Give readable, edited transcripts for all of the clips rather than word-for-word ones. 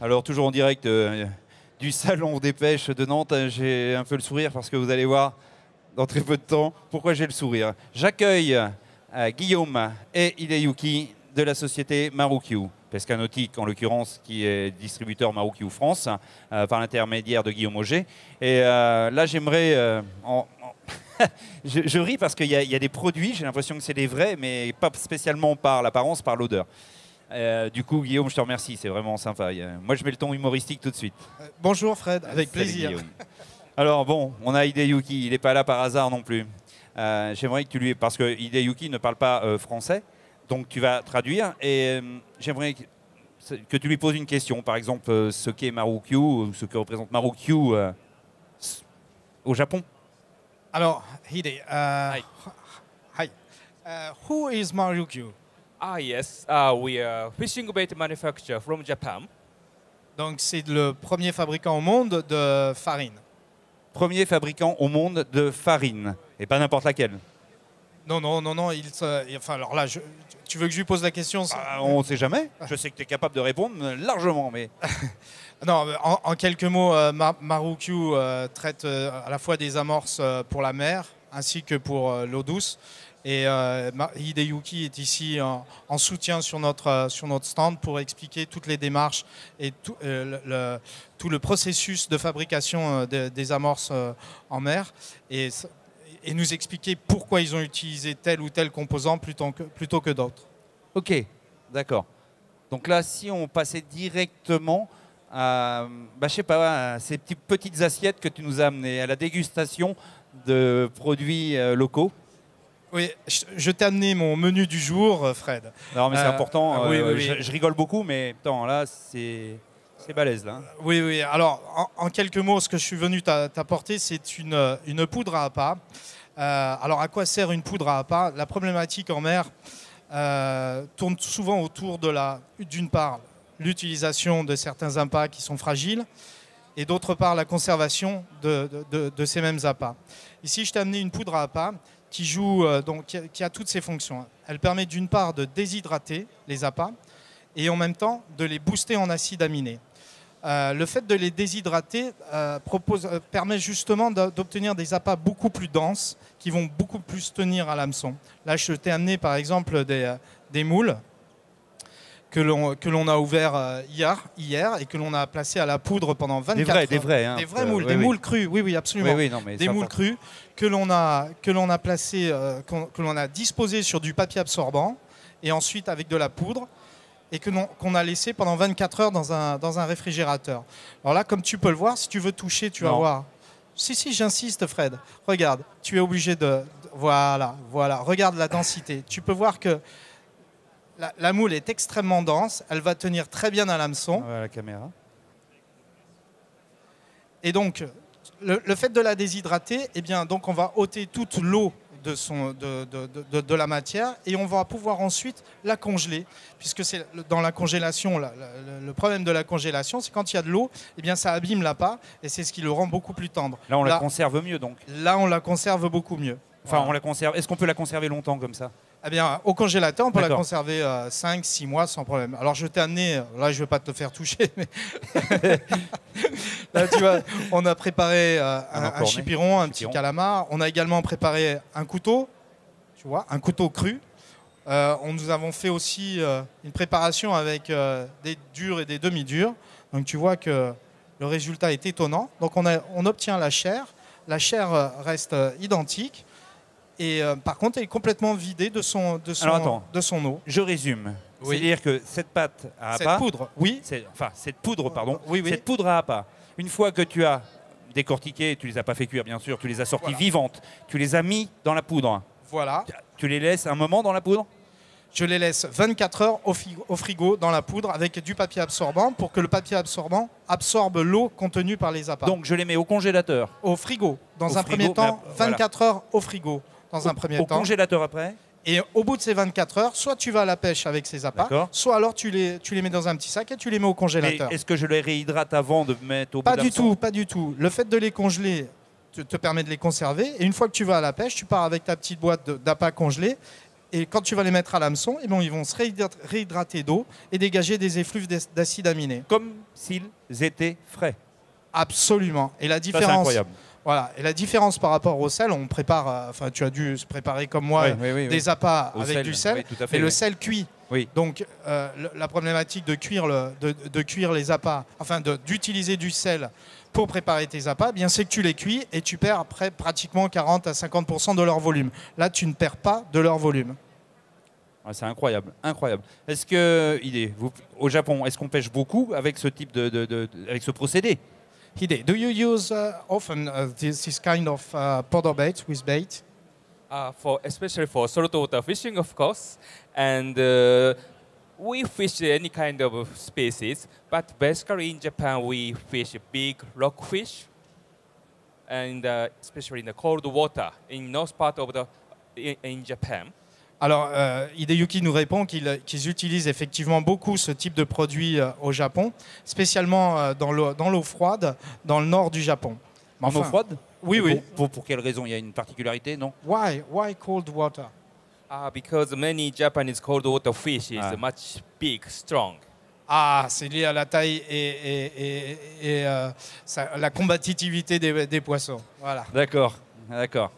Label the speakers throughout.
Speaker 1: Alors, toujours en direct du salon des pêches de Nantes, j'ai un peu le sourire parce que vous allez voir dans très peu de temps pourquoi j'ai le sourire. J'accueille Guillaume et Hideyuki de la société Marukyu, Pesca Nautique en l'occurrence, qui est distributeur Marukyu France, par l'intermédiaire de Guillaume Auger. Et là, j'aimerais... je ris parce qu'il y a des produits, j'ai l'impression que c'est des vrais, mais pas spécialement par l'apparence, par l'odeur. Du coup, Guillaume, je te remercie, c'est vraiment sympa. Moi, je mets le ton humoristique tout de suite.
Speaker 2: Bonjour Fred, avec
Speaker 1: Salut,
Speaker 2: plaisir.
Speaker 1: Guillaume. Alors bon, on a Hideyuki, il n'est pas là par hasard non plus. J'aimerais que tu lui... Parce que Hideyuki ne parle pas français, donc tu vas traduire. Et j'aimerais que tu lui poses une question, par exemple, ce qu'est Marukyu, ou ce que représente Marukyu au Japon.
Speaker 2: Alors, Hide, hi. Who is Marukyu?
Speaker 3: Yes, we are fishing bait manufacturer from Japan.
Speaker 2: Donc, c'est le premier fabricant au monde de farine.
Speaker 1: Premier fabricant au monde de farine, et pas n'importe laquelle.
Speaker 2: Non, enfin, alors là, tu veux que je lui pose la question?
Speaker 1: On ne sait jamais. Je sais que tu es capable de répondre largement, mais...
Speaker 2: Non, en quelques mots, Marukyu traite à la fois des amorces pour la mer ainsi que pour l'eau douce. Et Hideyuki est ici en soutien sur notre stand pour expliquer toutes les démarches et tout le processus de fabrication des amorces en mer et nous expliquer pourquoi ils ont utilisé tel ou tel composant plutôt que d'autres.
Speaker 1: Ok, d'accord. Donc là, si on passait directement à, je sais pas, à ces petites assiettes que tu nous as amenées, à la dégustation de produits locaux.
Speaker 2: Oui, je t'ai amené mon menu du jour, Fred.
Speaker 1: Non, mais c'est important.
Speaker 2: Oui.
Speaker 1: Je rigole beaucoup, mais attends, là, c'est balèze, là.
Speaker 2: Oui. Alors, en quelques mots, ce que je suis venu t'apporter, c'est une poudre à appât. Alors, à quoi sert une poudre à appât? La problématique en mer tourne souvent autour d'une part, l'utilisation de certains appâts qui sont fragiles, et d'autre part, la conservation de ces mêmes appâts. Ici, je t'ai amené une poudre à appât qui a toutes ces fonctions. Elle permet d'une part de déshydrater les appâts et en même temps de les booster en acides aminés. Le fait de les déshydrater permet justement d'obtenir des appâts beaucoup plus denses qui vont beaucoup plus tenir à l'hameçon. Là, je t'ai amené par exemple des moules que l'on a ouverts hier et que l'on a placés à la poudre pendant 24 heures.
Speaker 1: Des vrais, hein.
Speaker 2: Des vrais moules, moules crus, oui, absolument.
Speaker 1: Oui, non, mais
Speaker 2: des moules crus que l'on a placés, que l'on a disposés sur du papier absorbant et ensuite avec de la poudre et qu'on a laissé pendant 24 heures dans un réfrigérateur. Alors là, comme tu peux le voir, si tu veux toucher, tu vas voir. Si, j'insiste, Fred. Regarde, tu es obligé de... Voilà. Regarde la densité. Tu peux voir que la moule est extrêmement dense. Elle va tenir très bien à l'hameçon.
Speaker 1: Ouais, la caméra.
Speaker 2: Et donc, le fait de la déshydrater, eh bien, donc on va ôter toute l'eau de la matière et on va pouvoir ensuite la congeler, puisque c'est dans la congélation, le problème de la congélation, c'est quand il y a de l'eau, eh bien ça abîme l'appât et c'est ce qui le rend beaucoup plus tendre.
Speaker 1: Là, on la conserve mieux, donc.
Speaker 2: Là, on la conserve beaucoup mieux.
Speaker 1: Enfin, on la conserve. Est-ce qu'on peut la conserver longtemps comme ça?
Speaker 2: Eh bien, au congélateur, on peut la conserver 5-6 mois sans problème. Alors, je t'ai amené, là, je ne vais pas te faire toucher, mais là, tu vois, on a préparé un chipiron, un petit calamar. On a également préparé un couteau, tu vois, un couteau cru. Nous avons fait aussi une préparation avec des durs et des demi-durs. Donc, tu vois que le résultat est étonnant. Donc, on obtient la chair. La chair reste identique. Et par contre, elle est complètement vidée de son eau.
Speaker 1: Je résume. Oui. C'est-à-dire que cette pâte à appât...
Speaker 2: Cette poudre, oui.
Speaker 1: Cette poudre, pardon.
Speaker 2: Oui.
Speaker 1: Cette poudre à appât, une fois que tu as décortiqué, tu ne les as pas fait cuire, bien sûr, tu les as sorties vivantes, tu les as mis dans la poudre.
Speaker 2: Voilà.
Speaker 1: Tu les laisses un moment dans la poudre?
Speaker 2: Je les laisse 24 heures au frigo dans la poudre avec du papier absorbant pour que le papier absorbant absorbe l'eau contenue par les appâts.
Speaker 1: Donc, je les mets au congélateur?
Speaker 2: Au frigo. Dans un premier temps, 24 heures au frigo. Au
Speaker 1: congélateur après?
Speaker 2: Et au bout de ces 24 heures, soit tu vas à la pêche avec ces appâts, soit alors tu les mets dans un petit sac et tu les mets au congélateur.
Speaker 1: Mais est-ce que je les réhydrate avant de mettre au bout d'hameçon?
Speaker 2: Pas du tout. Le fait de les congeler te permet de les conserver. Et une fois que tu vas à la pêche, tu pars avec ta petite boîte d'appâts congelés. Et quand tu vas les mettre à l'hameçon, ils vont se réhydrater d'eau et dégager des effluves d'acide aminé.
Speaker 1: Comme s'ils étaient frais.
Speaker 2: Absolument. Et la
Speaker 1: Ça, c'est
Speaker 2: différence,
Speaker 1: incroyable.
Speaker 2: voilà. Et la différence par rapport au sel, on prépare, enfin tu as dû se préparer comme moi
Speaker 1: Oui.
Speaker 2: des appâts
Speaker 1: Au
Speaker 2: avec
Speaker 1: sel,
Speaker 2: du sel,
Speaker 1: oui, tout à fait,
Speaker 2: mais le
Speaker 1: oui.
Speaker 2: sel cuit.
Speaker 1: Oui.
Speaker 2: Donc la problématique de cuire, de cuire les appâts, enfin d'utiliser du sel pour préparer tes appâts, bien c'est que tu les cuis et tu perds après pratiquement 40 à 50% de leur volume. Là, tu ne perds pas de leur volume.
Speaker 1: Ah, c'est incroyable, incroyable. Est-ce que, au Japon, est-ce qu'on pêche beaucoup avec ce type avec ce procédé?
Speaker 2: Hide, do you use often this kind of powder bait with bait?
Speaker 3: Especially for saltwater fishing, of course, and we fish any kind of species. But basically in Japan, we fish big rockfish, and especially in the cold water in north part of in Japan.
Speaker 2: Alors, Hideyuki nous répond qu'ils utilisent effectivement beaucoup ce type de produit au Japon, spécialement dans l'eau froide, dans le nord du Japon.
Speaker 1: En eau froide?
Speaker 2: Oui, oui.
Speaker 1: Pour quelle raison? Il y a une particularité, non?
Speaker 2: Why cold water?
Speaker 3: Because many Japanese cold water fish is much big, strong.
Speaker 2: Ah, c'est lié à la taille et la combativité des poissons. Voilà.
Speaker 1: D'accord, d'accord.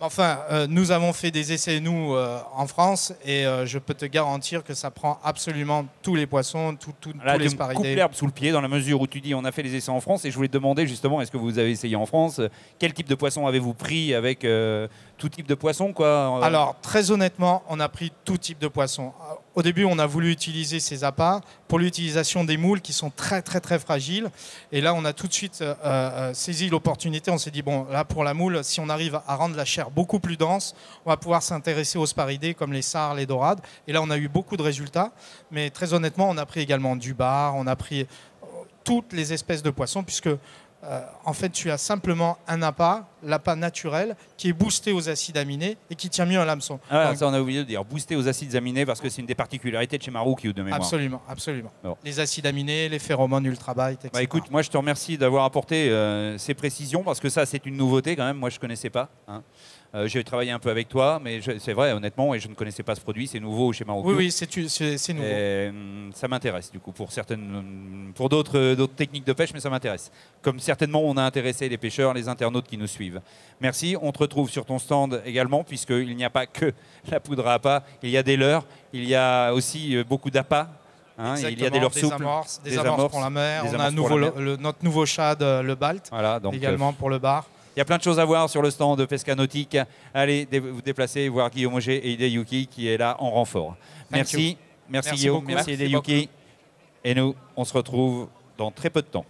Speaker 2: Enfin, nous avons fait des essais, nous, en France, et je peux te garantir que ça prend absolument tous les poissons, tous
Speaker 1: Là,
Speaker 2: les
Speaker 1: tu me coupes
Speaker 2: sparidés.
Speaker 1: l'herbe sous le pied dans la mesure où tu dis on a fait les essais en France et je voulais te demander justement est-ce que vous avez essayé en France? Quel type de poisson avez-vous pris avec tout type de poisson quoi?
Speaker 2: Alors, très honnêtement, on a pris tout type de poisson. Au début, on a voulu utiliser ces appâts pour l'utilisation des moules qui sont très, très, très fragiles. Et là, on a tout de suite saisi l'opportunité. On s'est dit, bon, là, pour la moule, si on arrive à rendre la chair beaucoup plus dense, on va pouvoir s'intéresser aux sparidés comme les sards, les dorades. Et là, on a eu beaucoup de résultats. Mais très honnêtement, on a pris également du bar, on a pris toutes les espèces de poissons, puisque en fait, tu as simplement un appât, l'appât naturel, qui est boosté aux acides aminés et qui tient mieux à l'hameçon.
Speaker 1: Ah,
Speaker 2: Donc,
Speaker 1: ça, on a oublié de dire boosté aux acides aminés parce que c'est une des particularités de chez Maruki ou de mémoire.
Speaker 2: absolument, absolument.
Speaker 1: Bon.
Speaker 2: Les acides aminés, les phéromones ultra-bytes, etc.
Speaker 1: Bah écoute, moi je te remercie d'avoir apporté ces précisions parce que ça c'est une nouveauté quand même, moi je ne connaissais pas. Hein. J'ai travaillé un peu avec toi, mais c'est vrai honnêtement, et je ne connaissais pas ce produit, c'est nouveau chez Maruki.
Speaker 2: Oui, c'est nouveau.
Speaker 1: Et, ça m'intéresse du coup pour d'autres techniques de pêche, mais ça m'intéresse. Comme certainement on a intéressé les pêcheurs, les internautes qui nous suivent. Merci, on te retrouve sur ton stand également puisqu'il n'y a pas que la poudre à appât, il y a des leurres, il y a aussi beaucoup d'appâts. Hein, il y a des leurres souples,
Speaker 2: des amorces pour la mer. On a notre nouveau shad, le Balt,
Speaker 1: voilà, donc,
Speaker 2: également pour le bar.
Speaker 1: il y a plein de choses à voir sur le stand de Pesca Nautique. Allez vous déplacer, voir Guillaume Auger et Hideyuki qui est là en renfort. Merci
Speaker 2: Merci
Speaker 1: Guillaume,
Speaker 2: beaucoup.
Speaker 1: merci
Speaker 3: Merci
Speaker 1: Hideyuki. Et nous, on se retrouve dans très peu de temps.